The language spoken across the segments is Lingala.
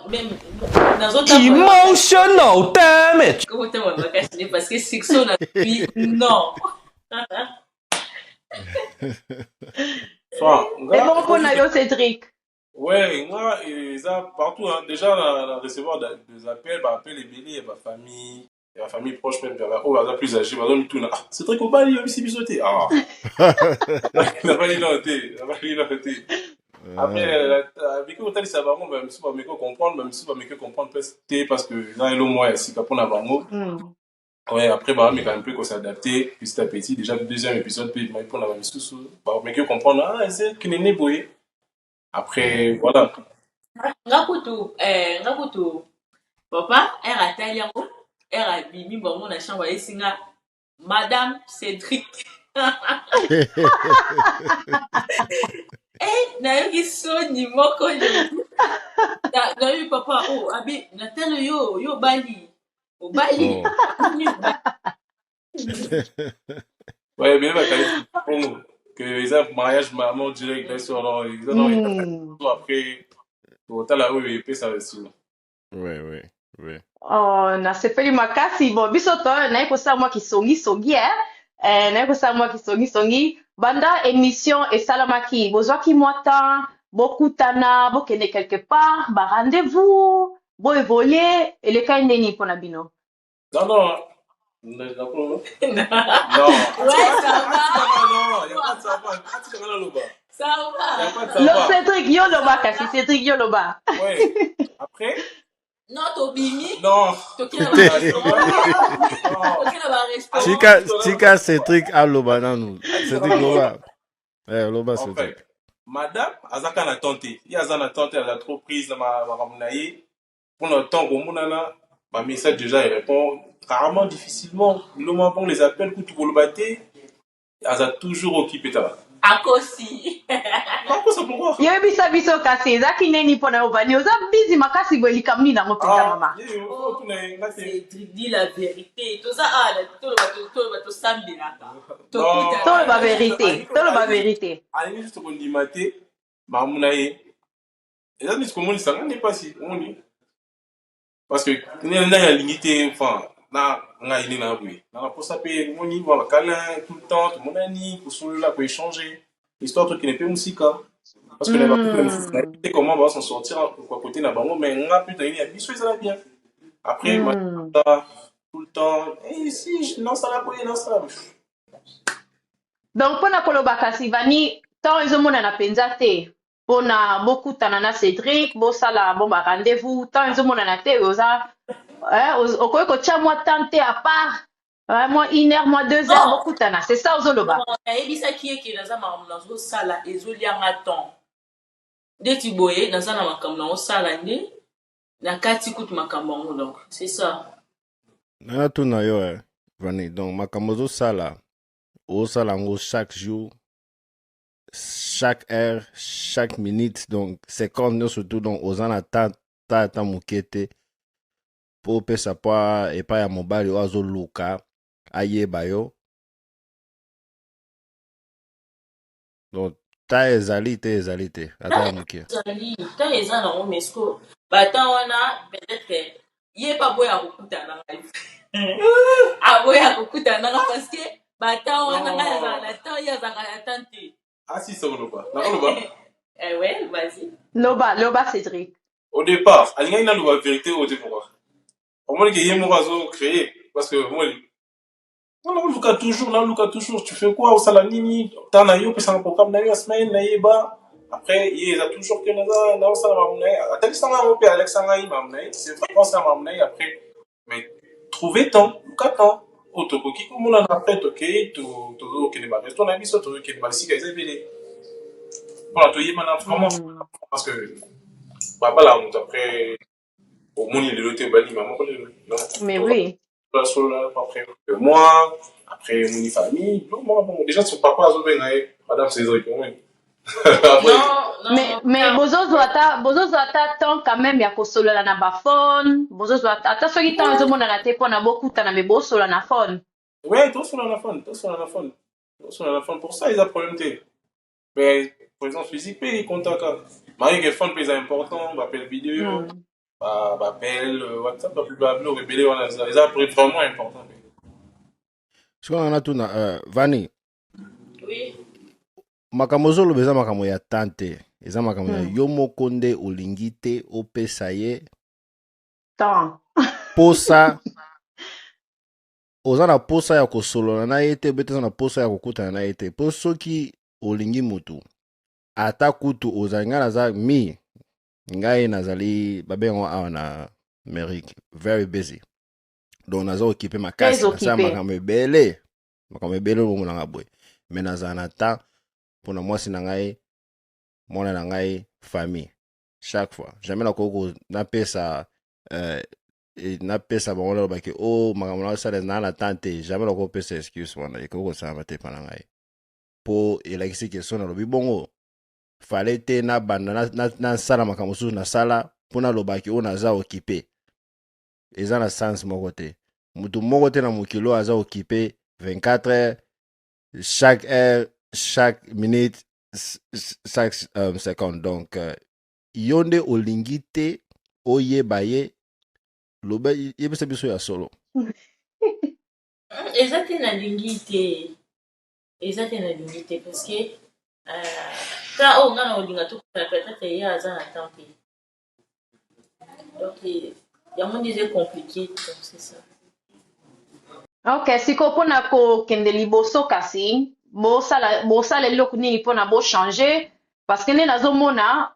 même dans un temps Emotional damage. comment t'as mon bagage parce que c'est ça puis non. Enfin, Et bon, pour Nayo Cédric. ouais, moi, et ça, partout, hein, déjà, recevoir des appels, bah, appeler les béliers, ma famille, et ma famille proche, même, oh, bah, plus âgé, bah, donne tout, ah, c'est très compliqué, il s'est bisoté, ah, il n'a pas dit non, il n'a pas dit non, après, avec eux, ça va, même si pas me comprendre, même si pas me comprendre, parce que là, il est au moins, si pas pour avoir mot. Ouais, après, bah, mais quand même, qu'on s'adapter, petit à petit, déjà, le deuxième épisode, puis, il pour la même sous, bah, mais que comprendre, ah, c'est qu'il est né, boy. Après, voilà. Ngakutu papa era atali yango era abimi bango na chambre esinga madame Cédric nayoki soni moko nayoki papa o abi natalo yo obali Ouais, bien, que les mariage maman direct, bien sûr, alors, ils ont après, autant là où il peut ça aussi. Ouais. Oh, nasepeli makasi bon biso to naye kosala mwa kisongi naye kosala mwa kisongi banda émission esalamaki bozwaki mwa temps bokutana bokende quelque part ba rendez-vous boévolue elekai ndeni mpona bino Non. Non. Ouais, ça va. Non, il n'y a pas de ça va. Ça va. Lo Cédric yo loba kasi Cédric yo loba. Ouais. Après non, Tobimi. Non. Tika Cédric a loba nanu. Cédric loba. Loba Cédric. Madame, Azaka n'a tenté. Il y a Azana tenté, elle a trop prise dans ma ramonaye. Pour le temps, au Mounana, ma message déjà, il répond rarement, difficilement. Le moment pour les appels, pour tout le battre, elle a toujours occupé ta. Akosi. Pourquoi pourquoi? Yebisa biso kasi ezaki neni mpona yo bani oza busy makasi boye likambo nini yango mpenza mama Cédric dit la vérité toza to sambelaka toloba vérité alingi juste kondima te bamuna ye eza neti komonisa nga nde mpasi omoni parce que nani alingi te enfin na ngai nde na boye nanga mposa mpe moni bakala tout le temps tomonani kosolola koéchanger histoire truc qui n'est pas musika parce que comment on va s'en sortir quoi côté na bango mais nga putain il y a biso ça bien après tout le temps et si je lance la boye lance la donc mpona koloba kasi bani temps ezomonana mpenza te mpona bokutana na Cédric bosala bon ba rendez-vous temps ezomonana te oza okoki kotia mwa temps te à part moi 1 heure moi 2 heures bokutana c'est ça ozoloba nayebisaki eke naza makambo nazosala ezolianga temps ndeti boye naza na makambo naosala nde na kati kutu makambo yango donc c'est ça nana tuna yo vani donc makambo ozosala yango chaque jour chaque heure chaque minute donc seconde nyonso tu donc oza na ta moke te mpo opesa mpo epai ya mobali oyo azoluka ayeba yo donc ta ezali te ata ya moke ta eza nango mesko bata wana peut-être ye pa boya kokutana ngai aboya kokutana nanga parce que bata wana ngai azala na temps ye azalaka na temps te si ça loba nakoloba ouais vas-y loba Cédric au départ alingai na loba vérité au départ omoni ke ye moko azocréer parce que moi naluka toujours tu fais quoi osala nini ta na yo opesanga programme na yo ya semaine nayeba après ye eza toujours ke naosala mamu na ye atanisanga yango mpe alexa ngai mamu na ye c'est vrai osala mamu na ye après mais trouver temps luka temps oyo tokoki komonana après tokei tozokende baresto na biso tozokende balisika eza ebele mpona toyebana vraiment parce que babala moto après omoni lelo te obalima moko lelo mais oui après moi, après mon famille, bon, déjà son papa a Madame Cédric. mais bozozwa ata temps quand même ya kosolola na bafone bozozwa ata soki temps ezomonana te mpona bokutana me bosola na phone ouais tosola na phone pour ça ils ont problème te mais présence physique pe contact malgré que phone plus important appel vidéo Belle, WhatsApp, rebelle, voilà, ça vraiment important. Ce qu'on a tout na Vani, Oui. makambo ozoloba eza makambo ya temps te, eza makambo ya Hmm. yo moko nde olingi te opesa ye Temps. posa oza na posa ya kosolola na ye te, bete oza na posa ya kokutana na ye te. Po soki olingi mutu ata kutu ozali ngai naza ngai nazali babengo awa na Amerique very busy, donc naza okipe Très makasi nasala occupé. makambo ebele omonanga boye, me nazala na temps mpona mwasi na ngai, mwana na ngai, famille chaque fois. Jamais nakoki napesa bango nalobaki o makambo na osala naa na temps te, jamais nakoki kopesa excuse wana ekoki kosalama te mpa na ngai, mpo elakisi question nalobi bongo fale te nabanda nasala makambo mosusu nasala mpo nalobaki oyo naza okipe. Eza na sens moko te. Mutu moko te na mokili oyo aza okipe 24 heures, chaque heure, chaque minute, chaque seconde. Donc yo nde olingi te oyeba ye, loba yebisa biso ya solo. Eza te nalingi te. Eza te nalingi te parce que ta oyo nga na olinga tokutana peut-être ye aza na temps te. Donc yango nde eza compliqué, donc c'est ça. Ok, siko mpona kokende liboso kasi bosala eloko nini mpona bochanger parce que nde nazomona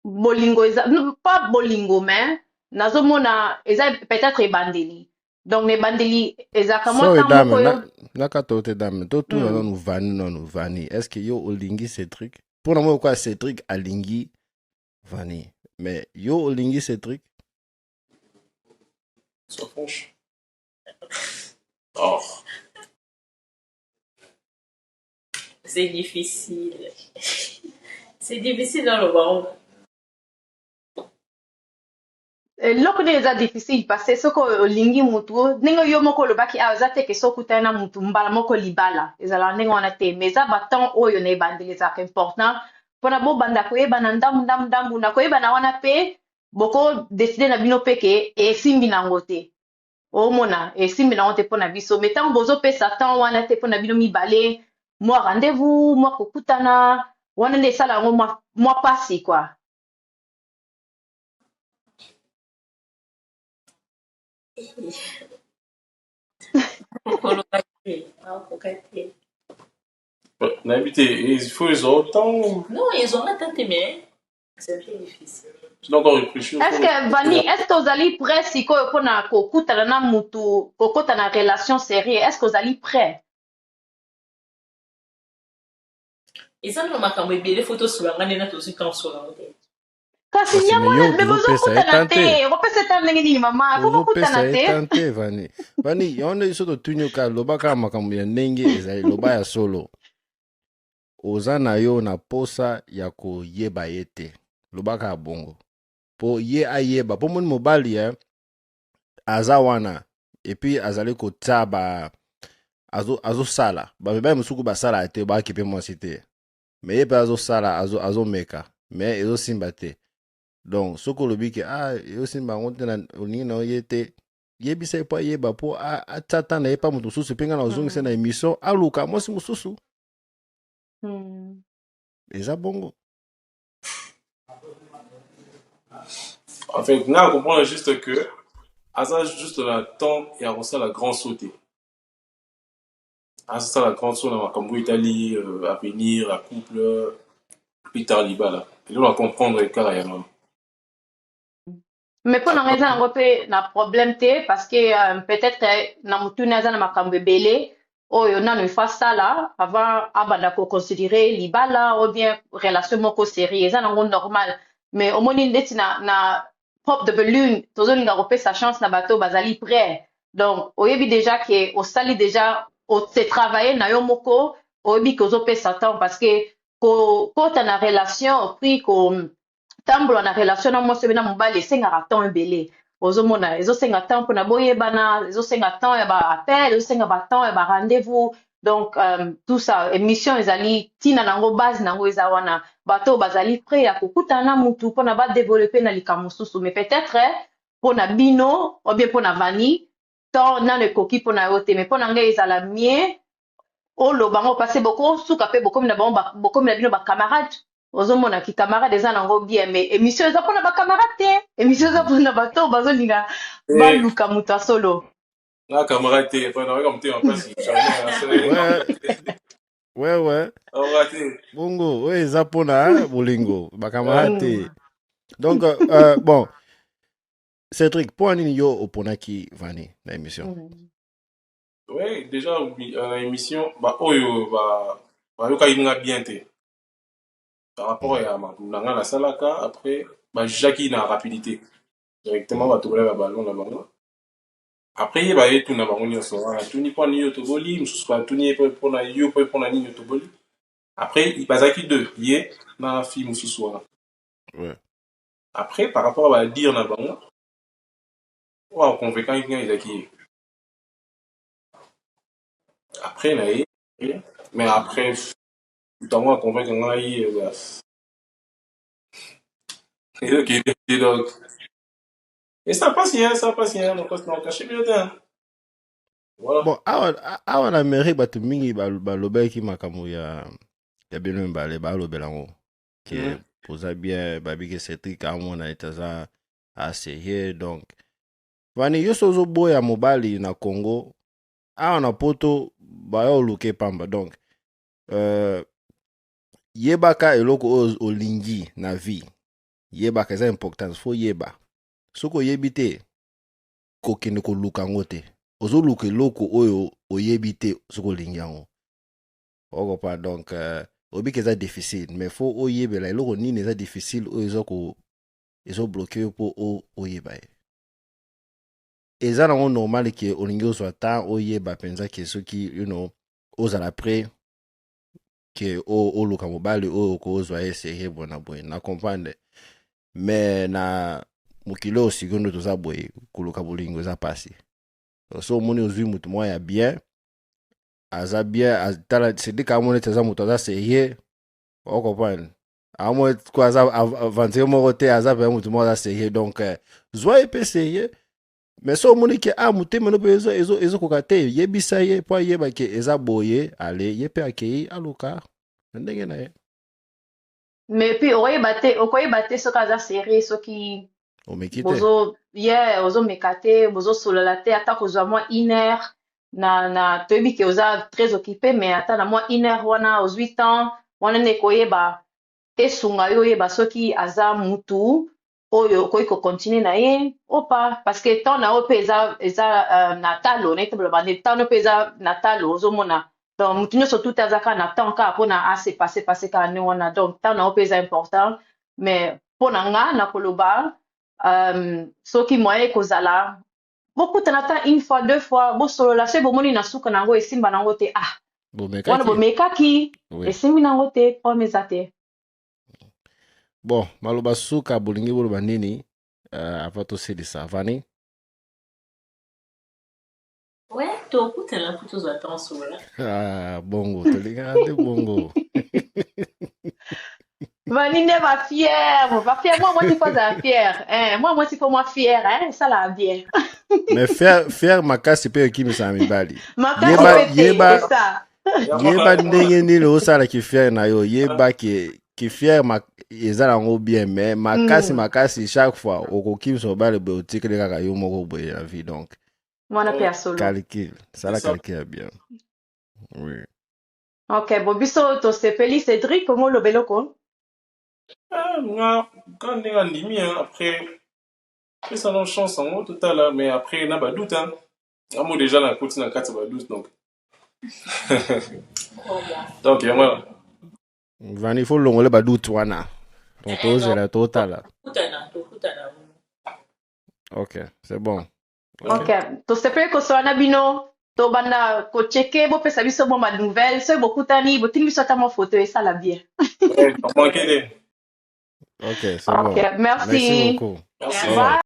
bolingo eza pas bolingo mais nazomona eza peut-être ebandeli, donc na ebandeli ezalaka mwa So temps moko edame oyo nakata ote dame totuna nanu vani est-ce que yo olingi Cédric mpona moi okwa Cédric alingi Vani, mais yo olingi Cédric? Sois franche. Oh. C'est difficile. C'est difficile dans le baron. eloko nini eza difficile parce que soki olingi mutu ndenge yo moko olobaki awa eza te ke soki okutani na mutu mbala moko libala ezalaka ndenge wana te, mais eza batemps oyo na ebandeli ezalaka important mpona bobanda koyebana ndambu na koyebana wana mpe bokodeside na bino mpe ke esimbi nango te, omona esimbi nango te mpona biso, mais ntango bozopesa temps wana te mpona bino mibale mwa rendez-vous mwa kokutana wana nde esala yango mwa pasi quoi. Il faut les autant. Non, ils ont attendu, mais c'est très difficile. Je dois encore réfléchir. Est-ce que Vani, est-ce que vous allez prêt si kuna kokutana na mutu kokota na relation sérieuse, est-ce que vous allez prêt? Eza na makambo ebele foto solanga nde na tozuka solanga te. Kasi nyamwana me bozokutana te opesa eta ndenge nini mama kokutana te tante Vani yonde iso totunyo ka loba kaka makambo ya ndenge ezali loba ya solo oza na yo na posa ya koyeba ye te loba kaka bongo po ye ayeba po moni mobali aza wana epuis azali kotia azosala bamibali mosuku basala te baaki mpe mwasi te me ye mpe azosala azomeka me ezosimba te. Donc soki olobi ke ezosimba yango te na olingi na ye te yebisa ye mpo ayeba mpo atia ta na ye mpa moto mosusu mpe ngai na ozongisa na émission aluka mwasi mosusu eza bongo. En fait, là, on comprend juste que ça juste le temps et à ça la grande sauté. À ça la grande sauté dans la Italie, à venir, à couple, plus tard liba là. Et là on va comprendre le cas là. mais mpo na ngai eza nango mpe na problème te parce que peut-être na motuni aza na makambo ebele oyo nano efa sala avant abanda koconsidere libala ou bien relation moko série eza nango normal, mais omoni ndeti na pop de balloon tozolinga kopesa chance na bato bazali prêt, donc oyebi déjà ke osali déjà ose travailler na yo moko oyebi ke ozopesa temps parce que kota na relation puis tambola na relation na mwasi na mobali esengaka temps ebele ozomona ezosenga temps mpona boyebana ezosenga temps ya baappel ezosenga batemps ya barendez-vous, donc tout ça émission ezali ntina nango base nango eza wana bato bazali prêt ya kokutana mutu mpona badévelopper na likambo mosusu mais peut-être mpona bino ou bien mpona Vani to nano ekoki mpona yo te mais mpona ngai ezala mie oloba ngo parce bokosuka mpe bokomi na bango bokomi na bino bacamarade ozomona ki camarade eza nango bien mais émission eza mpona bacamarade te émission eza mpona bato bazolinga baluka moto ya solo na camarade te pa na comme te en place ouais bongo oyo eza mpona bolingo bacamarade te donc bon Cédric mpo nini yo oponaki Vani na émission ouais déjà na émission oyo bayokaki nga bien te par rapport à na nga nasalaka après bajugaki na rapidité directement batokolaka ballon na bango après ye bayetuna bango nyonso wana tuni mpo nini yo toboli mosusu batuni ye mpona yo mpo mpona nini yo toboli après bazalaki deux ye na fille mosusu wana après par rapport à badire na bango oyo aconvaincaki nga ezalaki ye après na ye mais après ntango aconvaincre ngai donc et ça passe donc on cache bien temps voilà bon awa na Amérique bato mingi balobaki makambo ya bino mbale balobela ngo ke poza bien babiki Cédric amona etaza aseye donc Vani yo so ozoboya mobali na Congo awa na poto bayo oluke pamba donc yebaka eloko oyo olingi na vie yebaka eza importance fo yeba soko oyebi te kokende koluka yango te ozoluka eloko oyo oyebi te soko olingi yango okopa donc obiki eza difficile mais fo oyebela eloko nini eza difficile oyo ezobloke yo mpo oyeba ye eza nango normal ke olingi ozwa temps oyeba mpenza ke soki ozala prêt ke oluka mobali oyo kozwa ye serie bona boye na comprendre mais na mokili oyo sikoyo toza boye koluka bolingo eza pasi so omoni ozwi motu moko ya bien aza bien tala Cédric amoni ete aza moto aza serie ocomprendre amoni ko aza aventure moko te aza mpe motu moko aza serie donc zwa ye mpe serie mais so omoni ke motema no mpe ezokoka te yebisa ye mpo ayeba ke eza boye ale ye mpe akei aluka na ndenge na ye mais puis okoyeba te soki aza serie soki omeki te ozomeka te bozosolola te ata kozwa mwa 1 heure na toyebi ke oza très occupé mais ata na mwa 1 heure wana ozwi temps wana nde koyeba esunga yo oyeba soki aza mutu oyo okoki kocontinue na ye opa parce que temps na yo mpe eza na talo nayebi te boloba nde temps no mpe eza na talo ozomona donc mutu nyonso tuta aza kaka na temps kaka mpona ase passe kaka nde wana donc temps na yo mpe eza important mais mpona nga na koloba soki moyen kozala bokutana ata 1 fois 2 fois bosolola se bomoni na suka na yango esimba nango te wana bomekaki esimbi nango te problème eza te bon maloba suka bolingi boloba nini avant tosilisa Vani ouais tokutana mpo tozwa temps solola bongo tolingaka te bongo Vani nde bafière moi il faut être fier moi il faut moi fier ça la bien mais fier makasi pe okimisa mibali yeba ndenge nini osala ki fier na yo yeba ki fier eza nango bien mais makasi chaque fois okokimisa mobali boye otikeli kaka yo moko boye na vie donc mwana pe ya solo calcul sala calcul ya bien oui ok bo biso tosepeli Cédric kongo lobeloko nga quand ndenge andimi après ça non chance en tout à l'heure mais après na badoute amo déjà na koti na kati badoute donc donc voilà Vani faut longole badoute wana donc tozela totala ok c'est bon ok tosepeli kosola bino tobanda kocheke bopesa biso mo ma nouvelle soki bokutani botindi biso ata mo photo esala bien ok c'est bon ok merci beaucoup merci